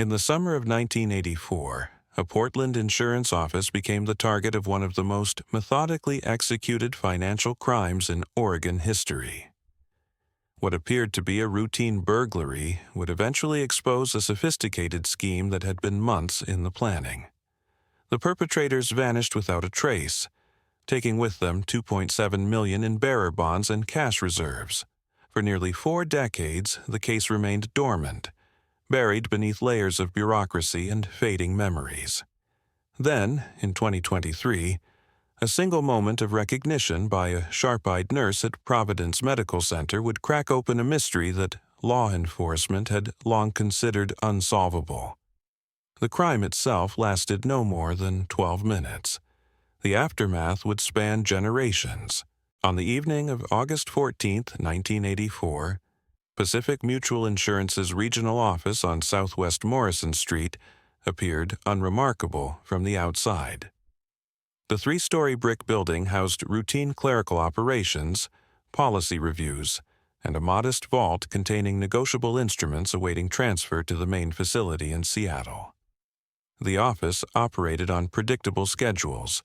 In the summer of 1984, a Portland insurance office became the target of one of the most methodically executed financial crimes in Oregon history. What appeared to be a routine burglary would eventually expose a sophisticated scheme that had been months in the planning. The perpetrators vanished without a trace, taking with them $2.7 million in bearer bonds and cash reserves. For nearly 4 decades, the case remained dormant, buried beneath layers of bureaucracy and fading memories. Then, in 2023, a single moment of recognition by a sharp-eyed nurse at Providence Medical Center would crack open a mystery that law enforcement had long considered unsolvable. The crime itself lasted no more than 12 minutes. The aftermath would span generations. On the evening of August 14, 1984, Pacific Mutual Insurance's regional office on Southwest Morrison Street appeared unremarkable from the outside. The 3-story brick building housed routine clerical operations, policy reviews, and a modest vault containing negotiable instruments awaiting transfer to the main facility in Seattle. The office operated on predictable schedules,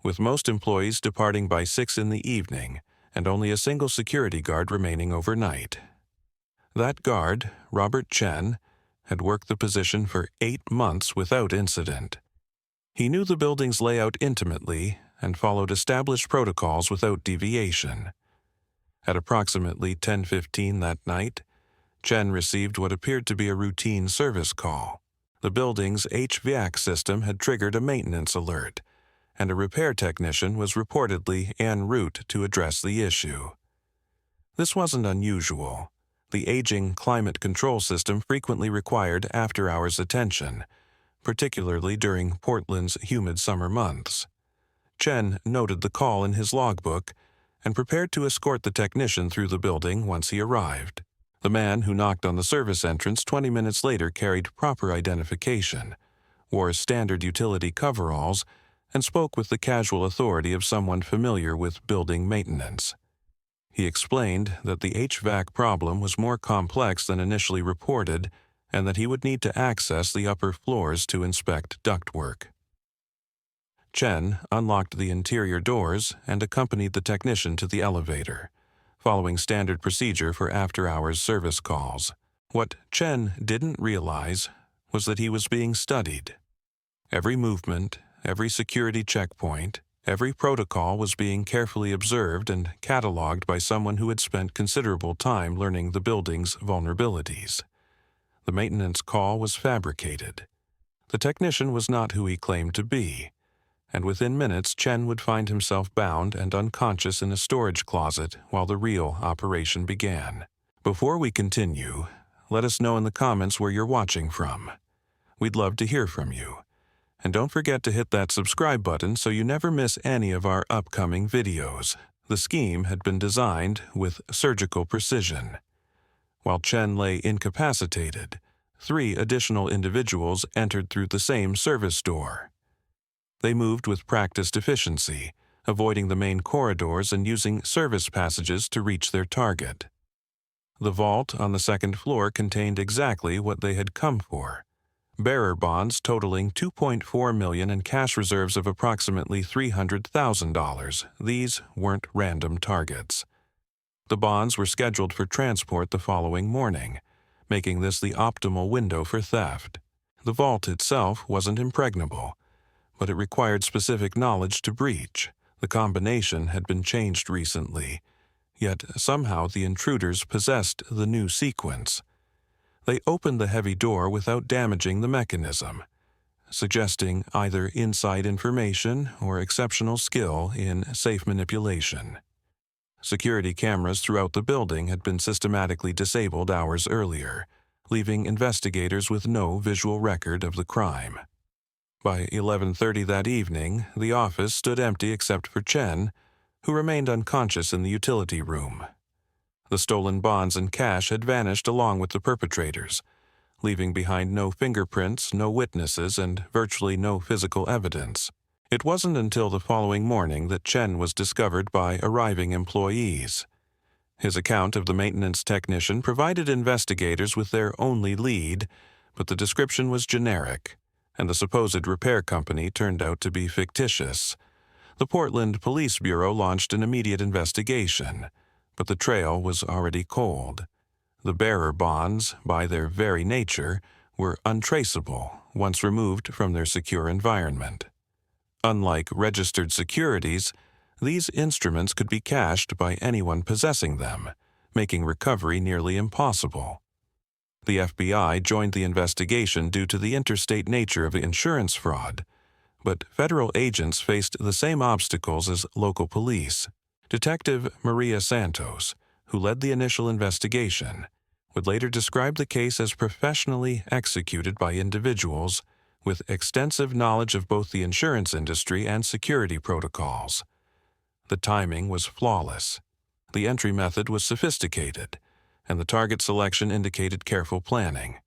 with most employees departing by 6 in the evening and only a single security guard remaining overnight. That guard, Robert Chen, had worked the position for 8 months without incident. He knew the building's layout intimately and followed established protocols without deviation. At approximately 10:15 that night, Chen received what appeared to be a routine service call. The building's HVAC system had triggered a maintenance alert, and a repair technician was reportedly en route to address the issue. This wasn't unusual. The aging climate control system frequently required after-hours attention, particularly during Portland's humid summer months. Chen noted the call in his logbook and prepared to escort the technician through the building once he arrived. The man who knocked on the service entrance 20 minutes later carried proper identification, wore standard utility coveralls, and spoke with the casual authority of someone familiar with building maintenance. He explained that the HVAC problem was more complex than initially reported and that he would need to access the upper floors to inspect ductwork. Chen unlocked the interior doors and accompanied the technician to the elevator, following standard procedure for after-hours service calls. What Chen didn't realize was that he was being studied. Every movement, every security checkpoint, every protocol was being carefully observed and cataloged by someone who had spent considerable time learning the building's vulnerabilities. The maintenance call was fabricated. The technician was not who he claimed to be, and within minutes Chen would find himself bound and unconscious in a storage closet while the real operation began. Before we continue, let us know in the comments where you're watching from. We'd love to hear from you. And don't forget to hit that subscribe button so you never miss any of our upcoming videos. The scheme had been designed with surgical precision. While Chen lay incapacitated, 3 additional individuals entered through the same service door. They moved with practiced efficiency, avoiding the main corridors and using service passages to reach their target. The vault on the 2nd floor contained exactly what they had come for: bearer bonds totaling $2.4 million and cash reserves of approximately $300,000. These weren't random targets. The bonds were scheduled for transport the following morning, making this the optimal window for theft. The vault itself wasn't impregnable, but it required specific knowledge to breach. The combination had been changed recently, yet somehow the intruders possessed the new sequence. They opened the heavy door without damaging the mechanism, suggesting either inside information or exceptional skill in safe manipulation. Security cameras throughout the building had been systematically disabled hours earlier, leaving investigators with no visual record of the crime. By 11:30 that evening, the office stood empty except for Chen, who remained unconscious in the utility room. The stolen bonds and cash had vanished along with the perpetrators, leaving behind no fingerprints, no witnesses, and virtually no physical evidence. It wasn't until the following morning that Chen was discovered by arriving employees. His account of the maintenance technician provided investigators with their only lead, but the description was generic, and the supposed repair company turned out to be fictitious. The Portland Police Bureau launched an immediate investigation, but the trail was already cold. The bearer bonds, by their very nature, were untraceable once removed from their secure environment. Unlike registered securities, these instruments could be cashed by anyone possessing them, making recovery nearly impossible. The FBI joined the investigation due to the interstate nature of insurance fraud, but federal agents faced the same obstacles as local police. Detective Maria Santos, who led the initial investigation, would later describe the case as professionally executed by individuals with extensive knowledge of both the insurance industry and security protocols. The timing was flawless. The entry method was sophisticated, and the target selection indicated careful planning.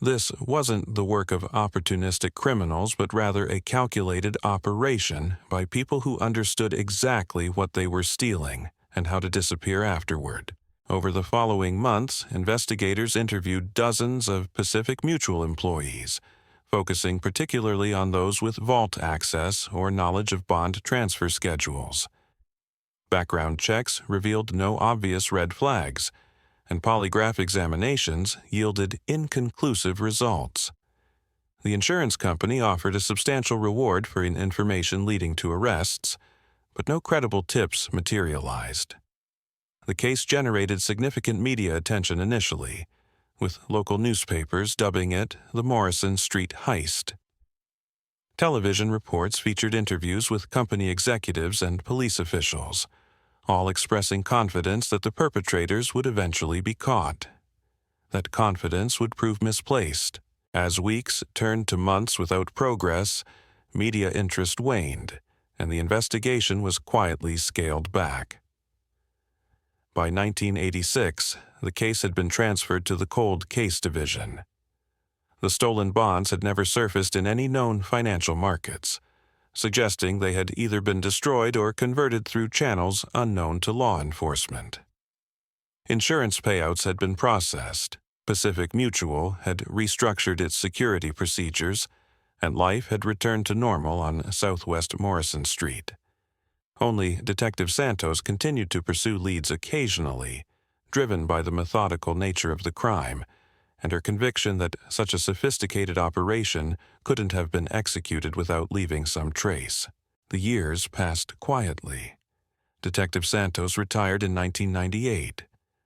This wasn't the work of opportunistic criminals, but rather a calculated operation by people who understood exactly what they were stealing and how to disappear afterward. Over the following months, investigators interviewed dozens of Pacific Mutual employees, focusing particularly on those with vault access or knowledge of bond transfer schedules. Background checks revealed no obvious red flags, and polygraph examinations yielded inconclusive results. The insurance company offered a substantial reward for information leading to arrests, but no credible tips materialized. The case generated significant media attention initially, with local newspapers dubbing it the Morrison Street Heist. Television reports featured interviews with company executives and police officials, all expressing confidence that the perpetrators would eventually be caught. That confidence would prove misplaced. As weeks turned to months without progress, media interest waned, and the investigation was quietly scaled back. By 1986, the case had been transferred to the Cold Case Division. The stolen bonds had never surfaced in any known financial markets, suggesting they had either been destroyed or converted through channels unknown to law enforcement. Insurance payouts had been processed, Pacific Mutual had restructured its security procedures, and life had returned to normal on Southwest Morrison Street. Only Detective Santos continued to pursue leads occasionally, driven by the methodical nature of the crime, and her conviction that such a sophisticated operation couldn't have been executed without leaving some trace. The years passed quietly. Detective Santos retired in 1998,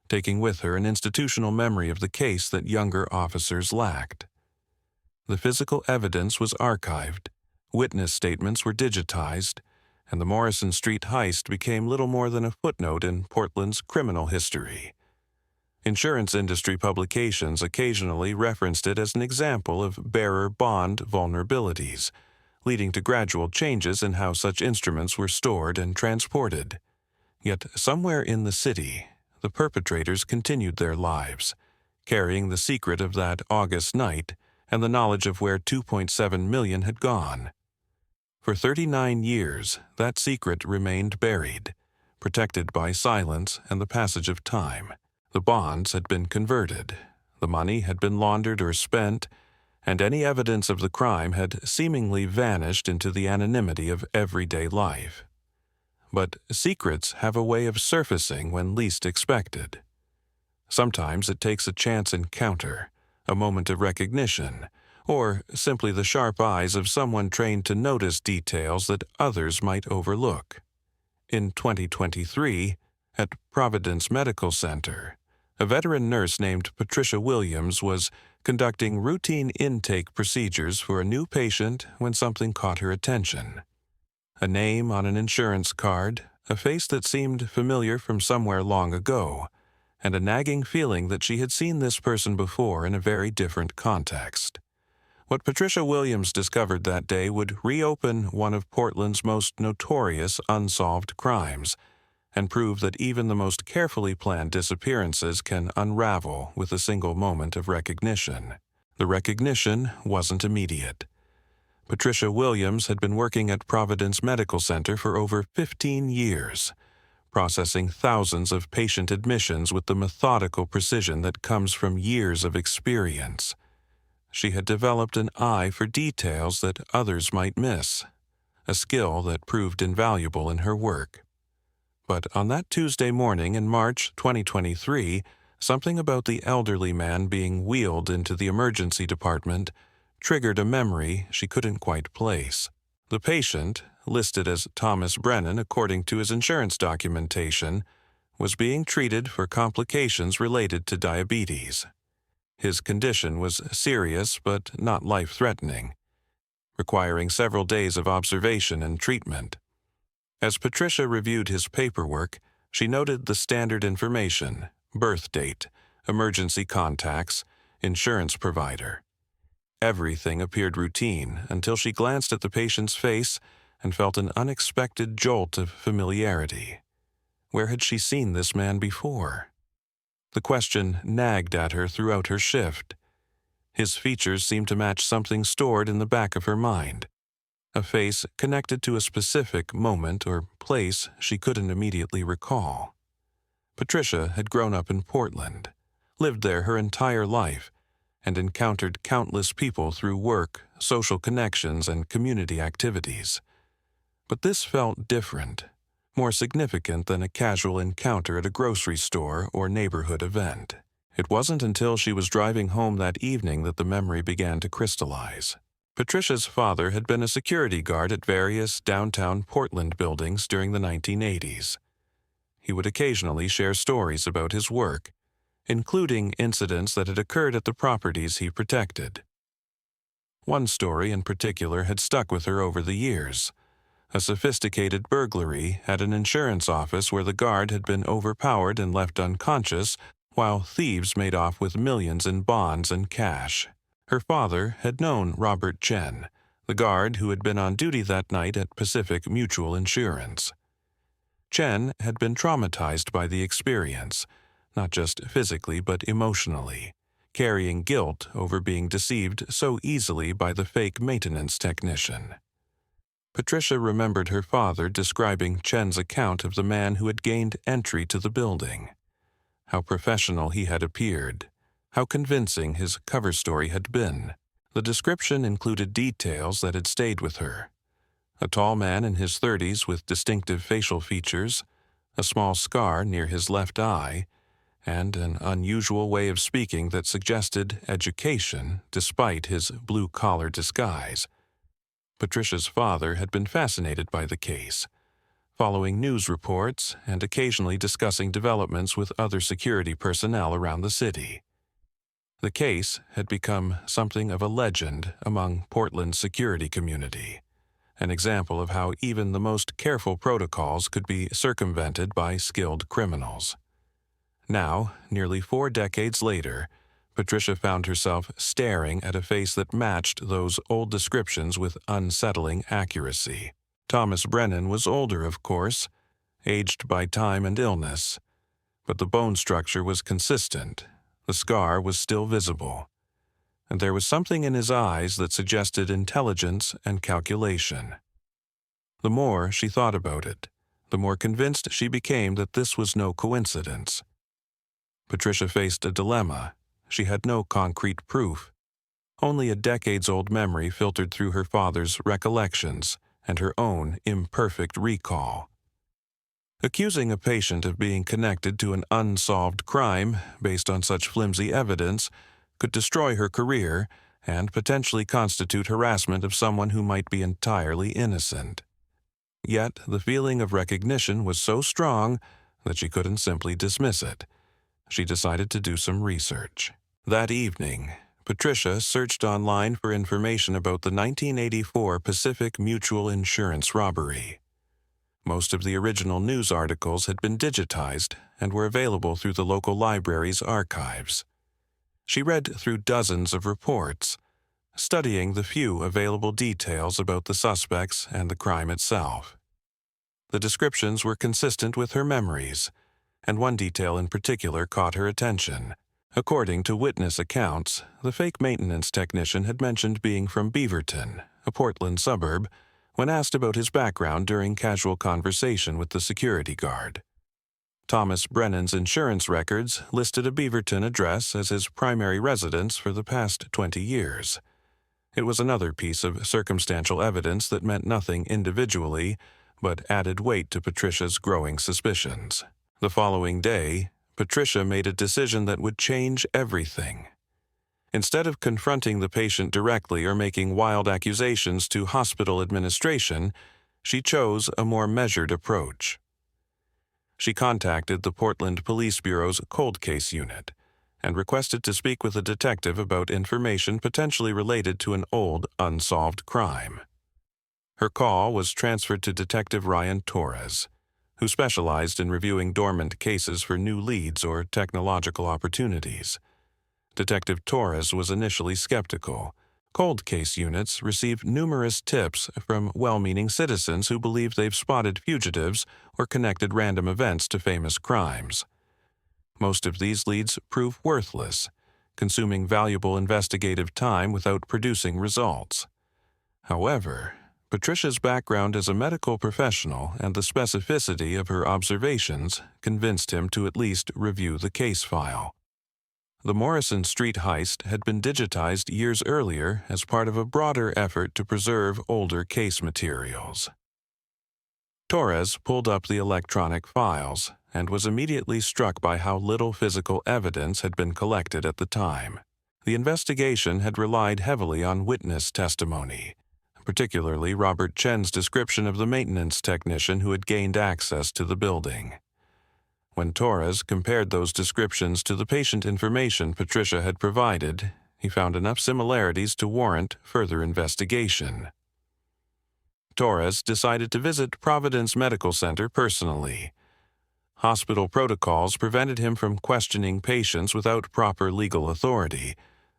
taking with her an institutional memory of the case that younger officers lacked. The physical evidence was archived, witness statements were digitized, and the Morrison Street heist became little more than a footnote in Portland's criminal history. Insurance industry publications occasionally referenced it as an example of bearer bond vulnerabilities, leading to gradual changes in how such instruments were stored and transported. Yet somewhere in the city, the perpetrators continued their lives, carrying the secret of that August night and the knowledge of where $2.7 million had gone. For 39 years, that secret remained buried, protected by silence and the passage of time. The bonds had been converted, the money had been laundered or spent, and any evidence of the crime had seemingly vanished into the anonymity of everyday life. But secrets have a way of surfacing when least expected. Sometimes it takes a chance encounter, a moment of recognition, or simply the sharp eyes of someone trained to notice details that others might overlook. In 2023, at Providence Medical Center, a veteran nurse named Patricia Williams was conducting routine intake procedures for a new patient when something caught her attention. A name on an insurance card, a face that seemed familiar from somewhere long ago, and a nagging feeling that she had seen this person before in a very different context. What Patricia Williams discovered that day would reopen one of Portland's most notorious unsolved crimes, and prove that even the most carefully planned disappearances can unravel with a single moment of recognition. The recognition wasn't immediate. Patricia Williams had been working at Providence Medical Center for over 15 years, processing thousands of patient admissions with the methodical precision that comes from years of experience. she had developed an eye for details that others might miss, a skill that proved invaluable in her work. But on that Tuesday morning in March 2023, something about the elderly man being wheeled into the emergency department triggered a memory she couldn't quite place. The patient, listed as Thomas Brennan according to his insurance documentation, was being treated for complications related to diabetes. His condition was serious but not life-threatening, requiring several days of observation and treatment. As Patricia reviewed his paperwork, she noted the standard information: birth date, emergency contacts, insurance provider. Everything appeared routine until she glanced at the patient's face and felt an unexpected jolt of familiarity. Where had she seen this man before? The question nagged at her throughout her shift. His features seemed to match something stored in the back of her mind, a face connected to a specific moment or place she couldn't immediately recall. Patricia had grown up in Portland, lived there her entire life, and encountered countless people through work, social connections, and community activities. But this felt different, more significant than a casual encounter at a grocery store or neighborhood event. It wasn't until she was driving home that evening that the memory began to crystallize. Patricia's father had been a security guard at various downtown Portland buildings during the 1980s. He would occasionally share stories about his work, including incidents that had occurred at the properties he protected. One story in particular had stuck with her over the years: a sophisticated burglary at an insurance office where the guard had been overpowered and left unconscious while thieves made off with millions in bonds and cash. Her father had known Robert Chen, the guard who had been on duty that night at Pacific Mutual Insurance. Chen had been traumatized by the experience, not just physically but emotionally, carrying guilt over being deceived so easily by the fake maintenance technician. Patricia remembered her father describing Chen's account of the man who had gained entry to the building. How professional he had appeared, how convincing his cover story had been. The description included details that had stayed with her: a tall man in his 30s with distinctive facial features, a small scar near his left eye, and an unusual way of speaking that suggested education despite his blue-collar disguise. Patricia's father had been fascinated by the case, following news reports and occasionally discussing developments with other security personnel around the city. The case had become something of a legend among Portland's security community, an example of how even the most careful protocols could be circumvented by skilled criminals. Now, nearly 4 decades later, Patricia found herself staring at a face that matched those old descriptions with unsettling accuracy. Thomas Brennan was older, of course, aged by time and illness, but the bone structure was consistent, the scar was still visible, and there was something in his eyes that suggested intelligence and calculation. The more she thought about it, the more convinced she became that this was no coincidence. Patricia faced a dilemma. She had no concrete proof, only a decades-old memory filtered through her father's recollections and her own imperfect recall. Accusing a patient of being connected to an unsolved crime based on such flimsy evidence could destroy her career and potentially constitute harassment of someone who might be entirely innocent. Yet the feeling of recognition was so strong that she couldn't simply dismiss it. She decided to do some research. That evening, Patricia searched online for information about the 1984 Pacific Mutual Insurance robbery. Most of the original news articles had been digitized and were available through the local library's archives. She read through dozens of reports, studying the few available details about the suspects and the crime itself. The descriptions were consistent with her memories, and one detail in particular caught her attention. According to witness accounts, the fake maintenance technician had mentioned being from Beaverton, a Portland suburb, when asked about his background during casual conversation with the security guard. Thomas Brennan's insurance records listed a Beaverton address as his primary residence for the past 20 years. It was another piece of circumstantial evidence that meant nothing individually, but added weight to Patricia's growing suspicions. The following day, Patricia made a decision that would change everything. Instead of confronting the patient directly or making wild accusations to hospital administration, she chose a more measured approach. She contacted the Portland Police Bureau's cold case unit and requested to speak with a detective about information potentially related to an old, unsolved crime. Her call was transferred to Detective Ryan Torres, who specialized in reviewing dormant cases for new leads or technological opportunities. Detective Torres was initially skeptical. Cold case units receive numerous tips from well-meaning citizens who believe they've spotted fugitives or connected random events to famous crimes. Most of these leads prove worthless, consuming valuable investigative time without producing results. However, Patricia's background as a medical professional and the specificity of her observations convinced him to at least review the case file. The Morrison Street heist had been digitized years earlier as part of a broader effort to preserve older case materials. Torres pulled up the electronic files and was immediately struck by how little physical evidence had been collected at the time. The investigation had relied heavily on witness testimony, particularly Robert Chen's description of the maintenance technician who had gained access to the building. When Torres compared those descriptions to the patient information Patricia had provided, he found enough similarities to warrant further investigation. Torres decided to visit Providence Medical Center personally. Hospital protocols prevented him from questioning patients without proper legal authority,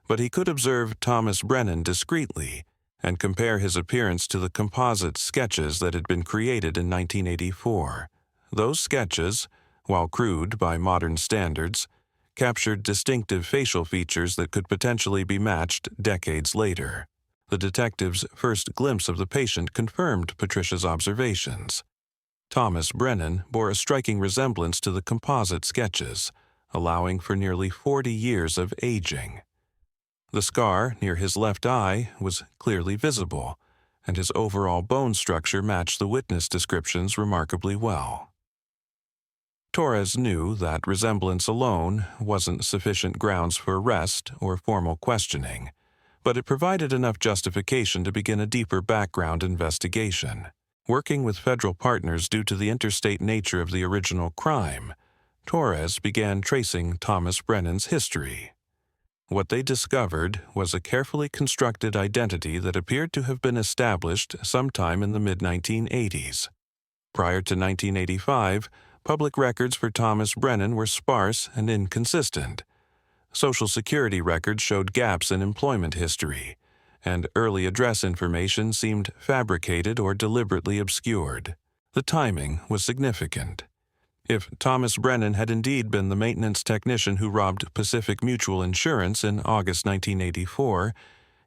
but he could observe Thomas Brennan discreetly and compare his appearance to the composite sketches that had been created in 1984. Those sketches, while crude by modern standards, captured distinctive facial features that could potentially be matched decades later. The detective's first glimpse of the patient confirmed Patricia's observations. Thomas Brennan bore a striking resemblance to the composite sketches, allowing for nearly 40 years of aging. The scar near his left eye was clearly visible, and his overall bone structure matched the witness descriptions remarkably well. Torres knew that resemblance alone wasn't sufficient grounds for arrest or formal questioning, but it provided enough justification to begin a deeper background investigation. Working with federal partners due to the interstate nature of the original crime, Torres began tracing Thomas Brennan's history. What they discovered was a carefully constructed identity that appeared to have been established sometime in the mid-1980s. Prior to 1985, public records for Thomas Brennan were sparse and inconsistent. Social Security records showed gaps in employment history, and early address information seemed fabricated or deliberately obscured. The timing was significant. If Thomas Brennan had indeed been the maintenance technician who robbed Pacific Mutual Insurance in August 1984,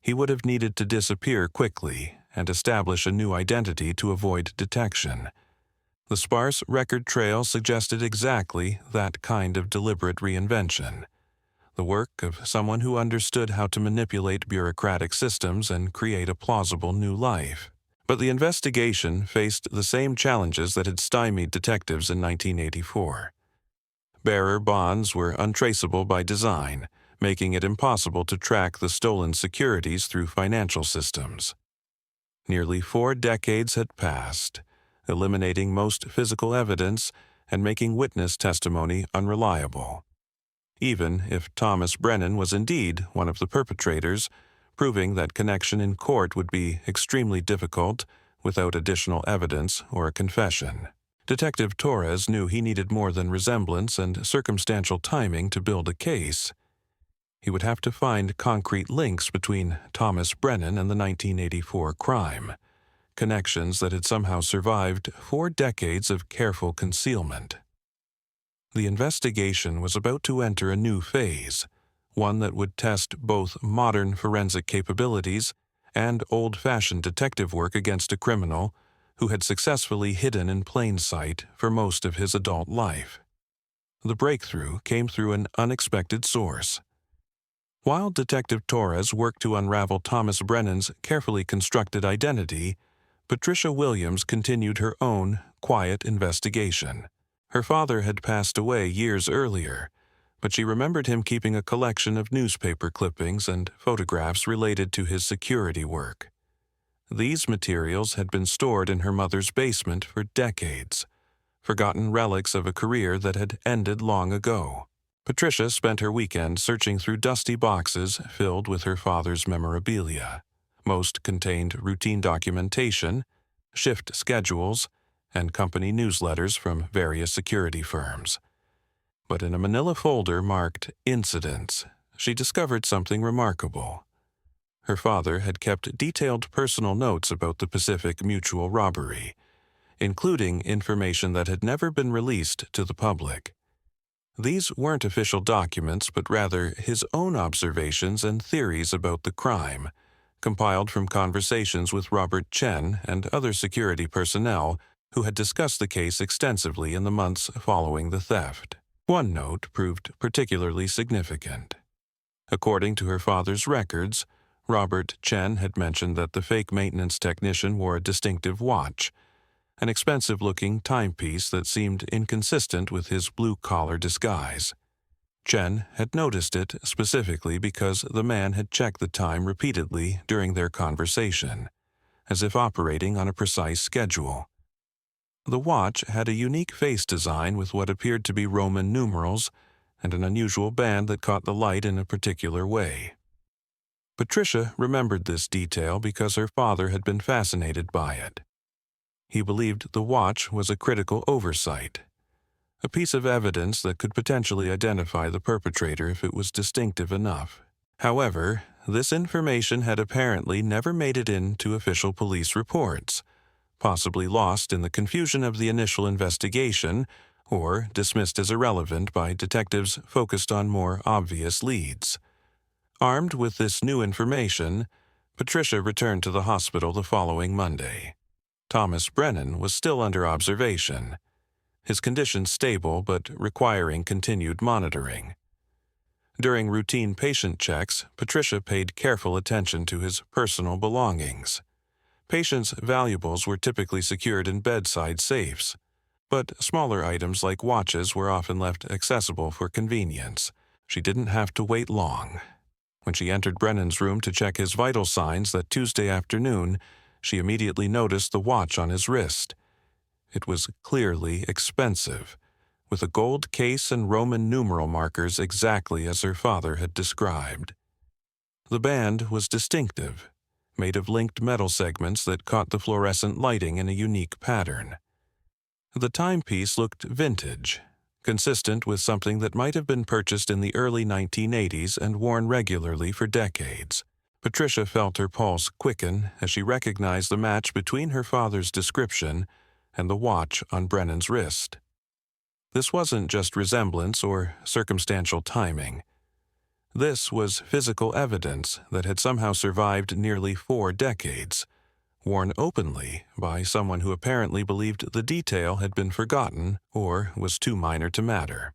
he would have needed to disappear quickly and establish a new identity to avoid detection. The sparse record trail suggested exactly that kind of deliberate reinvention, the work of someone who understood how to manipulate bureaucratic systems and create a plausible new life. But the investigation faced the same challenges that had stymied detectives in 1984. Bearer bonds were untraceable by design, making it impossible to track the stolen securities through financial systems. Nearly 4 decades had passed, eliminating most physical evidence and making witness testimony unreliable. Even if Thomas Brennan was indeed one of the perpetrators, proving that connection in court would be extremely difficult without additional evidence or a confession. Detective Torres knew he needed more than resemblance and circumstantial timing to build a case. He would have to find concrete links between Thomas Brennan and the 1984 crime, connections that had somehow survived 4 decades of careful concealment. The investigation was about to enter a new phase, one that would test both modern forensic capabilities and old-fashioned detective work against a criminal who had successfully hidden in plain sight for most of his adult life. The breakthrough came through an unexpected source. While Detective Torres worked to unravel Thomas Brennan's carefully constructed identity, Patricia Williams continued her own quiet investigation. Her father had passed away years earlier, but she remembered him keeping a collection of newspaper clippings and photographs related to his security work. These materials had been stored in her mother's basement for decades, forgotten relics of a career that had ended long ago. Patricia spent her weekend searching through dusty boxes filled with her father's memorabilia. Most contained routine documentation, shift schedules, and company newsletters from various security firms. But in a manila folder marked Incidents, she discovered something remarkable. Her father had kept detailed personal notes about the Pacific Mutual robbery, including information that had never been released to the public. These weren't official documents, but rather his own observations and theories about the crime, compiled from conversations with Robert Chen and other security personnel who had discussed the case extensively in the months following the theft. One note proved particularly significant. According to her father's records, Robert Chen had mentioned that the fake maintenance technician wore a distinctive watch, an expensive-looking timepiece that seemed inconsistent with his blue-collar disguise. Chen had noticed it specifically because the man had checked the time repeatedly during their conversation, as if operating on a precise schedule. The watch had a unique face design with what appeared to be Roman numerals and an unusual band that caught the light in a particular way. Patricia remembered this detail because her father had been fascinated by it. He believed the watch was a critical oversight, a piece of evidence that could potentially identify the perpetrator if it was distinctive enough. However, this information had apparently never made it into official police reports, possibly lost in the confusion of the initial investigation or dismissed as irrelevant by detectives focused on more obvious leads. Armed with this new information, Patricia returned to the hospital the following Monday. Thomas Brennan was still under observation, his condition stable but requiring continued monitoring. During routine patient checks, Patricia paid careful attention to his personal belongings. Patients' valuables were typically secured in bedside safes, but smaller items like watches were often left accessible for convenience. She didn't have to wait long. When she entered Brennan's room to check his vital signs that Tuesday afternoon, she immediately noticed the watch on his wrist. It was clearly expensive, with a gold case and Roman numeral markers exactly as her father had described. The band was distinctive, made of linked metal segments that caught the fluorescent lighting in a unique pattern. The timepiece looked vintage, consistent with something that might have been purchased in the early 1980s and worn regularly for decades. Patricia felt her pulse quicken as she recognized the match between her father's description and the watch on Brennan's wrist. This wasn't just resemblance or circumstantial timing. This was physical evidence that had somehow survived nearly 4 decades, worn openly by someone who apparently believed the detail had been forgotten or was too minor to matter.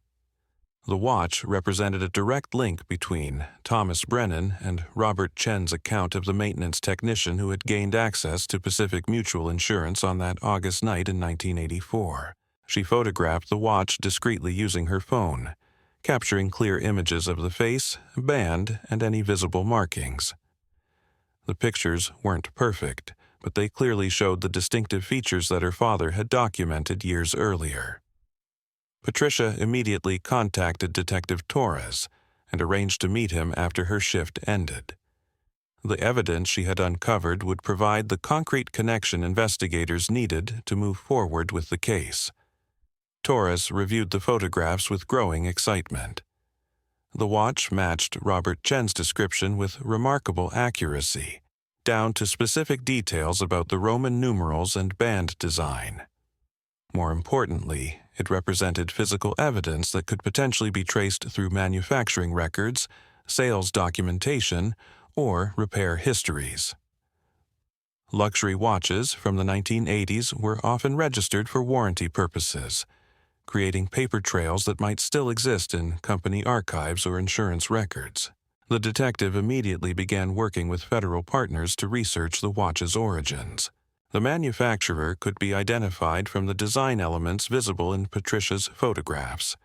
The watch represented a direct link between Thomas Brennan and Robert Chen's account of the maintenance technician who had gained access to Pacific Mutual Insurance on that August night in 1984. She photographed the watch discreetly using her phone, capturing clear images of the face, band, and any visible markings. The pictures weren't perfect, but they clearly showed the distinctive features that her father had documented years earlier. Patricia immediately contacted Detective Torres and arranged to meet him after her shift ended. The evidence she had uncovered would provide the concrete connection investigators needed to move forward with the case. Torres reviewed the photographs with growing excitement. The watch matched Robert Chen's description with remarkable accuracy, down to specific details about the Roman numerals and band design. More importantly, it represented physical evidence that could potentially be traced through manufacturing records, sales documentation, or repair histories. Luxury watches from the 1980s were often registered for warranty purposes, creating paper trails that might still exist in company archives or insurance records. The detective immediately began working with federal partners to research the watch's origins. The manufacturer could be identified from the design elements visible in Patricia's photographs,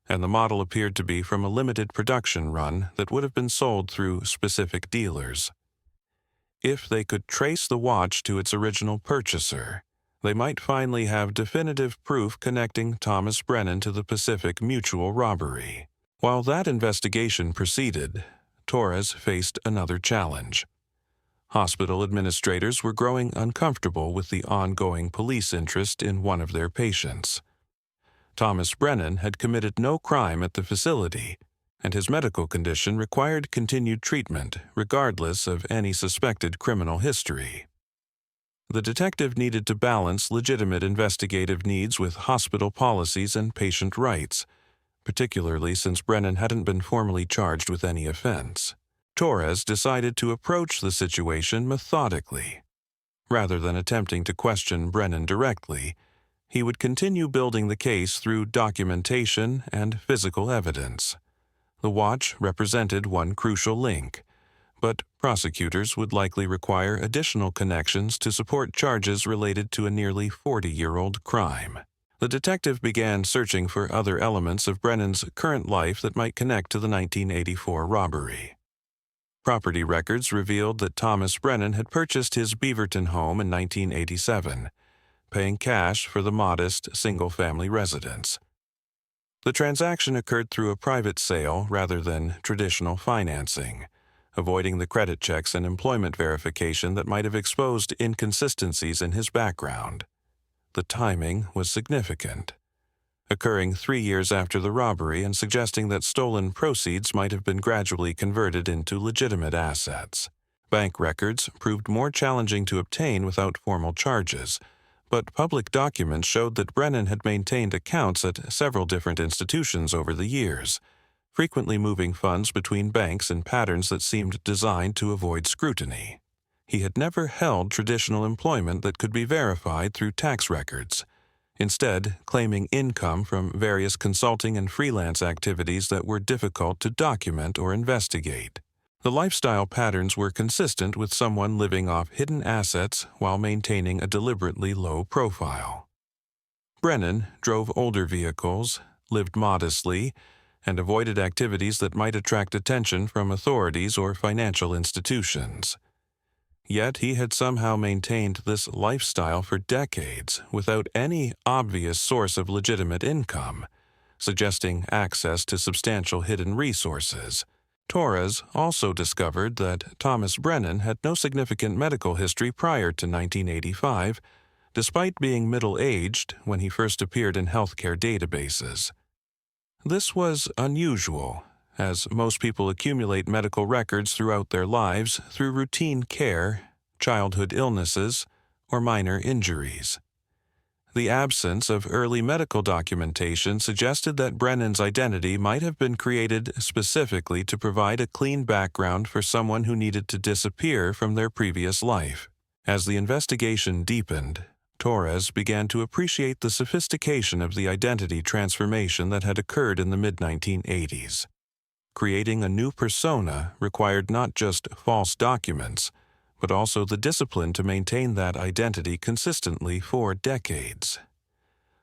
and the model appeared to be from a limited production run that would have been sold through specific dealers. If they could trace the watch to its original purchaser, they might finally have definitive proof connecting Thomas Brennan to the Pacific Mutual robbery. While that investigation proceeded, Torres faced another challenge. Hospital administrators were growing uncomfortable with the ongoing police interest in one of their patients. Thomas Brennan had committed no crime at the facility, and his medical condition required continued treatment regardless of any suspected criminal history. The detective needed to balance legitimate investigative needs with hospital policies and patient rights, particularly since Brennan hadn't been formally charged with any offense. Torres decided to approach the situation methodically. Rather than attempting to question Brennan directly, he would continue building the case through documentation and physical evidence. The watch represented one crucial link, but prosecutors would likely require additional connections to support charges related to a nearly 40-year-old crime. The detective began searching for other elements of Brennan's current life that might connect to the 1984 robbery. Property records revealed that Thomas Brennan had purchased his Beaverton home in 1987, paying cash for the modest single-family residence. The transaction occurred through a private sale rather than traditional financing, avoiding the credit checks and employment verification that might have exposed inconsistencies in his background. The timing was significant, occurring 3 years after the robbery and suggesting that stolen proceeds might have been gradually converted into legitimate assets. Bank records proved more challenging to obtain without formal charges, but public documents showed that Brennan had maintained accounts at several different institutions over the years, frequently moving funds between banks in patterns that seemed designed to avoid scrutiny. He had never held traditional employment that could be verified through tax records, instead claiming income from various consulting and freelance activities that were difficult to document or investigate. The lifestyle patterns were consistent with someone living off hidden assets while maintaining a deliberately low profile. Brennan drove older vehicles, lived modestly, and avoided activities that might attract attention from authorities or financial institutions. Yet he had somehow maintained this lifestyle for decades without any obvious source of legitimate income, suggesting access to substantial hidden resources. Torres also discovered that Thomas Brennan had no significant medical history prior to 1985, despite being middle-aged when he first appeared in healthcare databases. This was unusual, as most people accumulate medical records throughout their lives through routine care, childhood illnesses, or minor injuries. The absence of early medical documentation suggested that Brennan's identity might have been created specifically to provide a clean background for someone who needed to disappear from their previous life. As the investigation deepened, Torres began to appreciate the sophistication of the identity transformation that had occurred in the mid-1980s. Creating a new persona required not just false documents, but also the discipline to maintain that identity consistently for decades.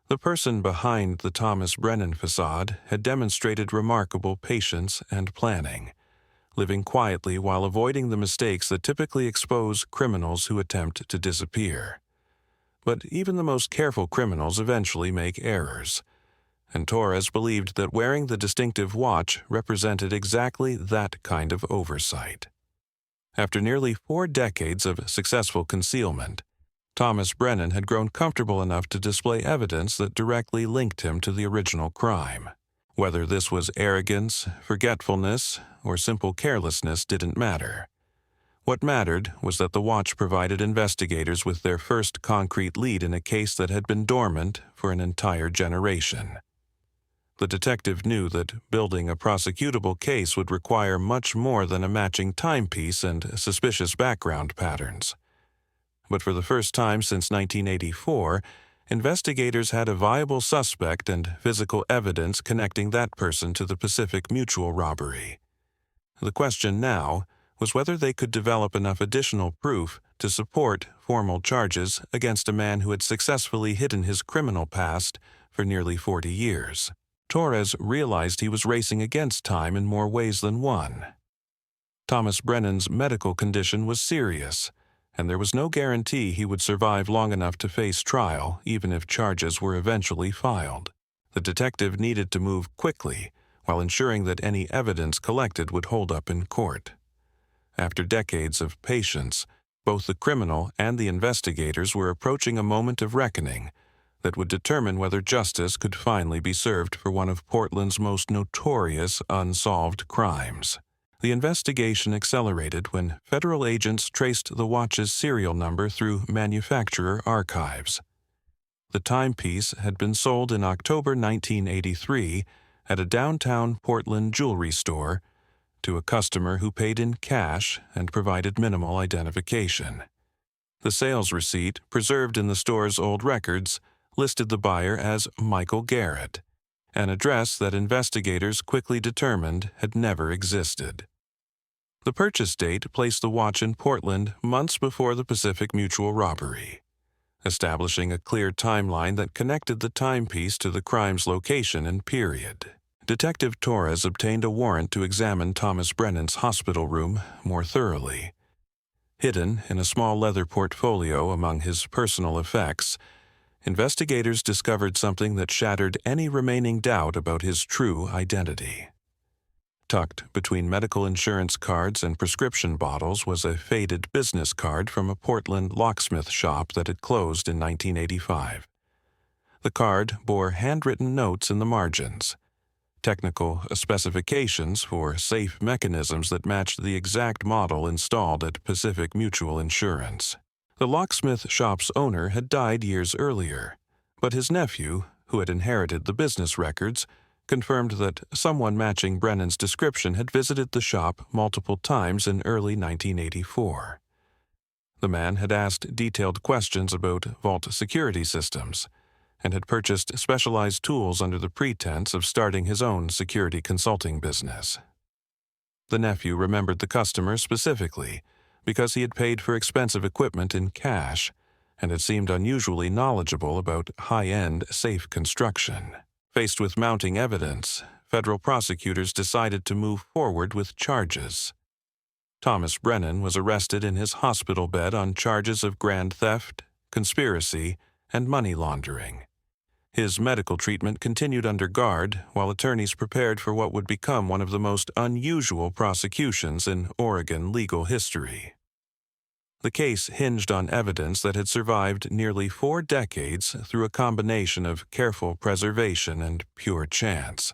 The person behind the Thomas Brennan facade had demonstrated remarkable patience and planning, living quietly while avoiding the mistakes that typically expose criminals who attempt to disappear. But even the most careful criminals eventually make errors, and Torres believed that wearing the distinctive watch represented exactly that kind of oversight. After nearly 4 decades of successful concealment, Thomas Brennan had grown comfortable enough to display evidence that directly linked him to the original crime. Whether this was arrogance, forgetfulness, or simple carelessness didn't matter. What mattered was that the watch provided investigators with their first concrete lead in a case that had been dormant for an entire generation. The detective knew that building a prosecutable case would require much more than a matching timepiece and suspicious background patterns. But for the first time since 1984, investigators had a viable suspect and physical evidence connecting that person to the Pacific Mutual robbery. The question now was whether they could develop enough additional proof to support formal charges against a man who had successfully hidden his criminal past for nearly 40 years. Torres realized he was racing against time in more ways than one. Thomas Brennan's medical condition was serious, and there was no guarantee he would survive long enough to face trial, even if charges were eventually filed. The detective needed to move quickly, while ensuring that any evidence collected would hold up in court. After decades of patience, both the criminal and the investigators were approaching a moment of reckoning that would determine whether justice could finally be served for one of Portland's most notorious unsolved crimes. The investigation accelerated when federal agents traced the watch's serial number through manufacturer archives. The timepiece had been sold in October 1983 at a downtown Portland jewelry store to a customer who paid in cash and provided minimal identification. The sales receipt, preserved in the store's old records, listed the buyer as Michael Garrett, an address that investigators quickly determined had never existed. The purchase date placed the watch in Portland months before the Pacific Mutual robbery, establishing a clear timeline that connected the timepiece to the crime's location and period. Detective Torres obtained a warrant to examine Thomas Brennan's hospital room more thoroughly. Hidden in a small leather portfolio among his personal effects, investigators discovered something that shattered any remaining doubt about his true identity. Tucked between medical insurance cards and prescription bottles was a faded business card from a Portland locksmith shop that had closed in 1985. The card bore handwritten notes in the margins, technical specifications for safe mechanisms that matched the exact model installed at Pacific Mutual Insurance. The locksmith shop's owner had died years earlier, but his nephew, who had inherited the business records, confirmed that someone matching Brennan's description had visited the shop multiple times in early 1984. The man had asked detailed questions about vault security systems and had purchased specialized tools under the pretense of starting his own security consulting business. The nephew remembered the customer specifically because he had paid for expensive equipment in cash and had seemed unusually knowledgeable about high-end safe construction. Faced with mounting evidence, federal prosecutors decided to move forward with charges. Thomas Brennan was arrested in his hospital bed on charges of grand theft, conspiracy, and money laundering. His medical treatment continued under guard while attorneys prepared for what would become one of the most unusual prosecutions in Oregon legal history. The case hinged on evidence that had survived nearly 4 decades through a combination of careful preservation and pure chance.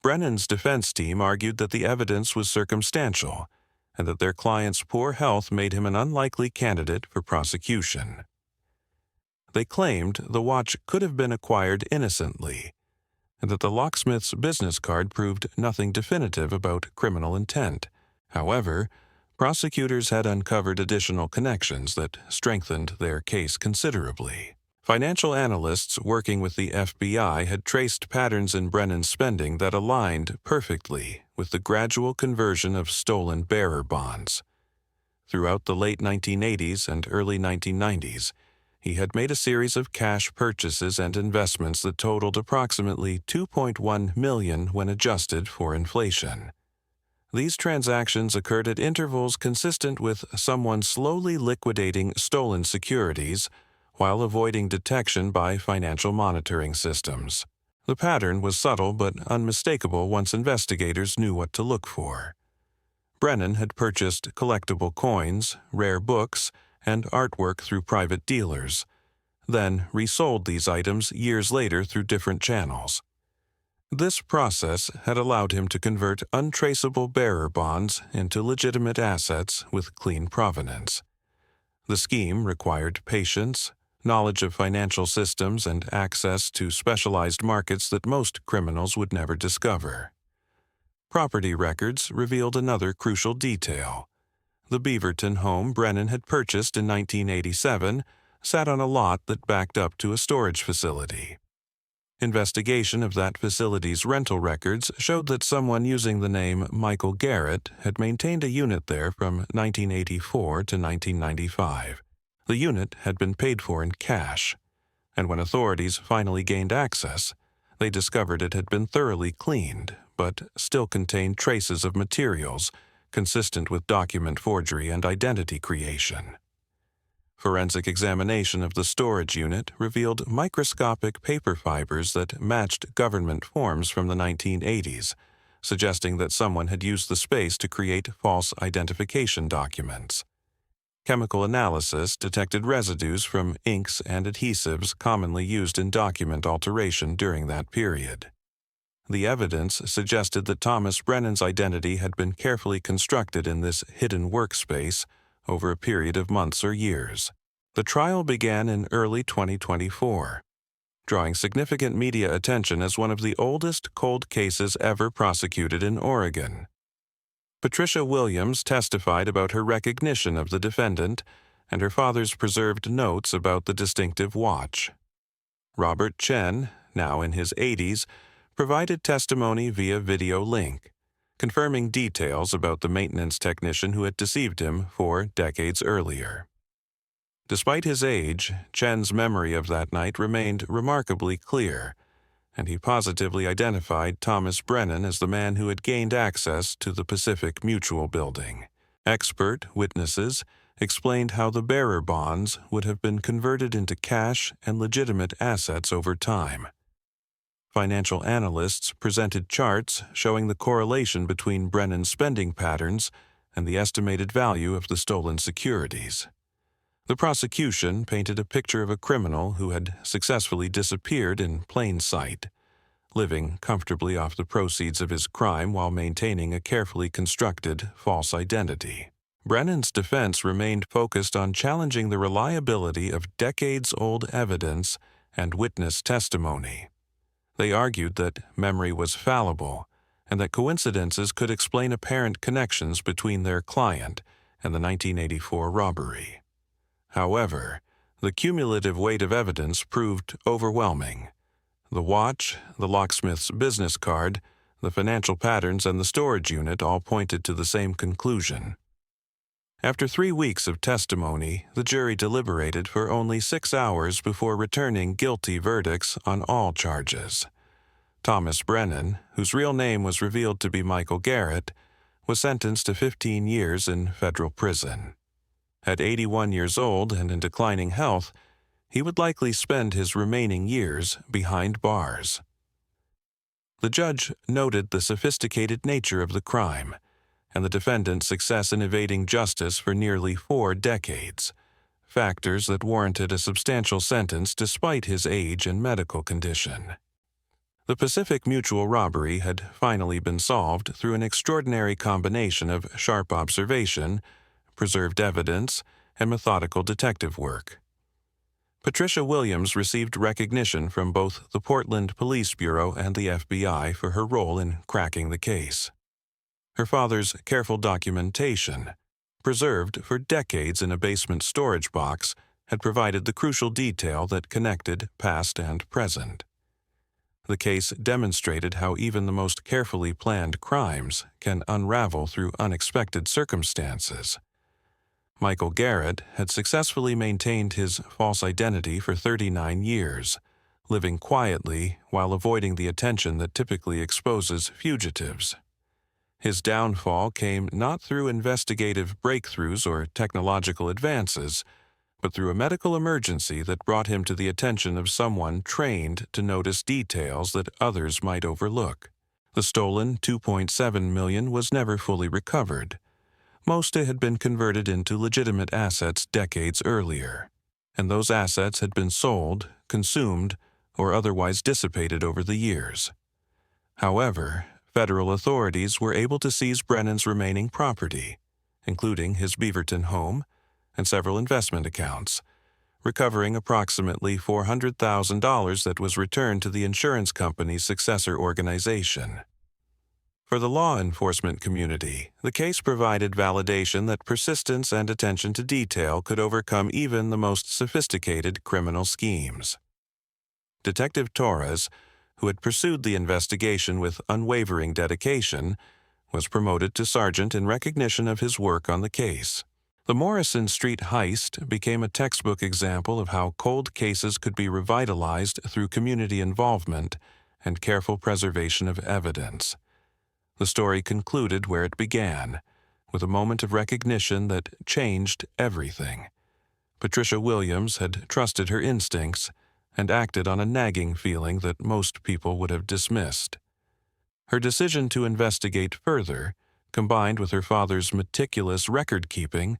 Brennan's defense team argued that the evidence was circumstantial and that their client's poor health made him an unlikely candidate for prosecution. They claimed the watch could have been acquired innocently, and that the locksmith's business card proved nothing definitive about criminal intent. However, prosecutors had uncovered additional connections that strengthened their case considerably. Financial analysts working with the FBI had traced patterns in Brennan's spending that aligned perfectly with the gradual conversion of stolen bearer bonds. Throughout the late 1980s and early 1990s, he had made a series of cash purchases and investments that totaled approximately $2.1 million when adjusted for inflation. These transactions occurred at intervals consistent with someone slowly liquidating stolen securities while avoiding detection by financial monitoring systems. The pattern was subtle but unmistakable once investigators knew what to look for. Brennan had purchased collectible coins, rare books, and artwork through private dealers, then resold these items years later through different channels. This process had allowed him to convert untraceable bearer bonds into legitimate assets with clean provenance. The scheme required patience, knowledge of financial systems, and access to specialized markets that most criminals would never discover. Property records revealed another crucial detail. The Beaverton home Brennan had purchased in 1987 sat on a lot that backed up to a storage facility. Investigation of that facility's rental records showed that someone using the name Michael Garrett had maintained a unit there from 1984 to 1995. The unit had been paid for in cash, and when authorities finally gained access, they discovered it had been thoroughly cleaned, but still contained traces of materials consistent with document forgery and identity creation. Forensic examination of the storage unit revealed microscopic paper fibers that matched government forms from the 1980s, suggesting that someone had used the space to create false identification documents. Chemical analysis detected residues from inks and adhesives commonly used in document alteration during that period. The evidence suggested that Thomas Brennan's identity had been carefully constructed in this hidden workspace over a period of months or years. The trial began in early 2024, drawing significant media attention as one of the oldest cold cases ever prosecuted in Oregon. Patricia Williams testified about her recognition of the defendant and her father's preserved notes about the distinctive watch. Robert Chen, now in his 80s, provided testimony via video link, confirming details about the maintenance technician who had deceived him 4 decades earlier. Despite his age, Chen's memory of that night remained remarkably clear, and he positively identified Thomas Brennan as the man who had gained access to the Pacific Mutual building. Expert witnesses explained how the bearer bonds would have been converted into cash and legitimate assets over time. Financial analysts presented charts showing the correlation between Brennan's spending patterns and the estimated value of the stolen securities. The prosecution painted a picture of a criminal who had successfully disappeared in plain sight, living comfortably off the proceeds of his crime while maintaining a carefully constructed false identity. Brennan's defense remained focused on challenging the reliability of decades-old evidence and witness testimony. They argued that memory was fallible and that coincidences could explain apparent connections between their client and the 1984 robbery. However, the cumulative weight of evidence proved overwhelming. The watch, the locksmith's business card, the financial patterns, and the storage unit all pointed to the same conclusion. After 3 weeks of testimony, the jury deliberated for only 6 hours before returning guilty verdicts on all charges. Thomas Brennan, whose real name was revealed to be Michael Garrett, was sentenced to 15 years in federal prison. At 81 years old and in declining health, he would likely spend his remaining years behind bars. The judge noted the sophisticated nature of the crime and the defendant's success in evading justice for nearly 4 decades, factors that warranted a substantial sentence despite his age and medical condition. The Pacific Mutual robbery had finally been solved through an extraordinary combination of sharp observation, preserved evidence, and methodical detective work. Patricia Williams received recognition from both the Portland Police Bureau and the FBI for her role in cracking the case. Her father's careful documentation, preserved for decades in a basement storage box, had provided the crucial detail that connected past and present. The case demonstrated how even the most carefully planned crimes can unravel through unexpected circumstances. Michael Garrett had successfully maintained his false identity for 39 years, living quietly while avoiding the attention that typically exposes fugitives. His downfall came not through investigative breakthroughs or technological advances, but through a medical emergency that brought him to the attention of someone trained to notice details that others might overlook. The stolen $2.7 million was never fully recovered. Most had been converted into legitimate assets decades earlier, and those assets had been sold, consumed, or otherwise dissipated over the years. However, federal authorities were able to seize Brennan's remaining property, including his Beaverton home and several investment accounts, recovering approximately $400,000 that was returned to the insurance company's successor organization. For the law enforcement community, the case provided validation that persistence and attention to detail could overcome even the most sophisticated criminal schemes. Detective Torres, who had pursued the investigation with unwavering dedication, was promoted to sergeant in recognition of his work on the case. The Morrison Street heist became a textbook example of how cold cases could be revitalized through community involvement and careful preservation of evidence. The story concluded where it began, with a moment of recognition that changed everything. Patricia Williams had trusted her instincts and acted on a nagging feeling that most people would have dismissed. Her decision to investigate further, combined with her father's meticulous record-keeping,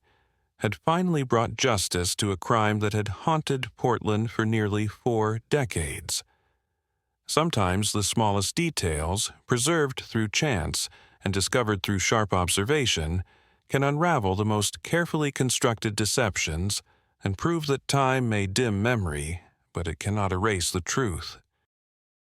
had finally brought justice to a crime that had haunted Portland for nearly 4 decades. Sometimes the smallest details, preserved through chance and discovered through sharp observation, can unravel the most carefully constructed deceptions and prove that time may dim memory, but it cannot erase the truth.